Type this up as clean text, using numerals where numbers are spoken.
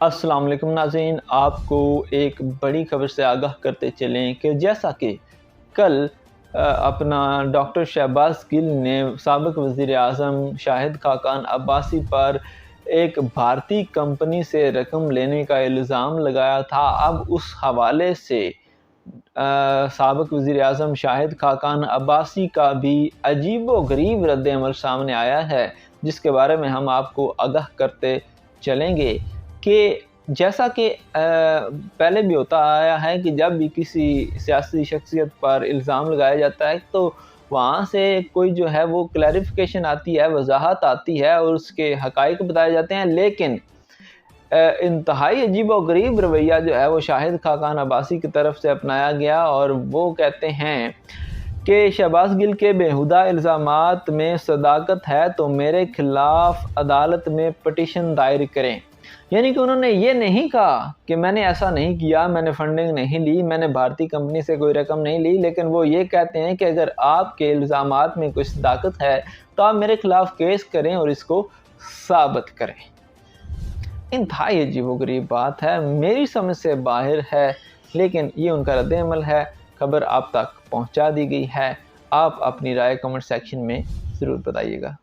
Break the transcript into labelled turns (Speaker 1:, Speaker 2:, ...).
Speaker 1: अस्सलाम वालेकुम नाज़रीन, आपको एक बड़ी खबर से आगाह करते चलें कि जैसा कि कल अपना डॉक्टर शहबाज गिल ने साबिक़ वज़ीर-ए-आज़म शाहिद खाकान अब्बासी पर एक भारतीय कंपनी से रकम लेने का इल्ज़ाम लगाया था। अब उस हवाले से साबिक़ वज़ीर-ए-आज़म शाहिद खाकान अब्बासी का भी अजीबो-गरीब रद्द-ए-अमल सामने आया है, जिसके बारे में हम आपको आगाह करते चलेंगे कि जैसा कि पहले भी होता आया है कि जब भी किसी सियासी शख्सियत पर इल्ज़ाम लगाया जाता है तो वहाँ से कोई जो है वो क्लैरिफ़िकेशन आती है, वज़ाहत आती है और उसके हक़ाइक़ बताए जाते हैं। लेकिन इंतहाई अजीबो-गरीब रवैया जो है वो शाहिद खाकान अब्बासी की तरफ से अपनाया गया और वो कहते हैं कि शहबाज गिल के बेहुदा इल्ज़ामात में सदाकत है तो मेरे ख़िलाफ़ अदालत में पटिशन दायर करें। यानी कि उन्होंने ये नहीं कहा कि मैंने ऐसा नहीं किया, मैंने फंडिंग नहीं ली, मैंने भारतीय कंपनी से कोई रकम नहीं ली, लेकिन वो ये कहते हैं कि अगर आपके इल्ज़ामात में कोई सदाकत है तो आप मेरे ख़िलाफ़ केस करें और इसको साबित करें। इंतहाई अजीबो-गरीब बात है, मेरी समझ से बाहर है, लेकिन ये उनका रद्द-ए-अमल है। खबर आप तक पहुँचा दी गई है। आप अपनी राय कमेंट सेक्शन में ज़रूर बताइएगा।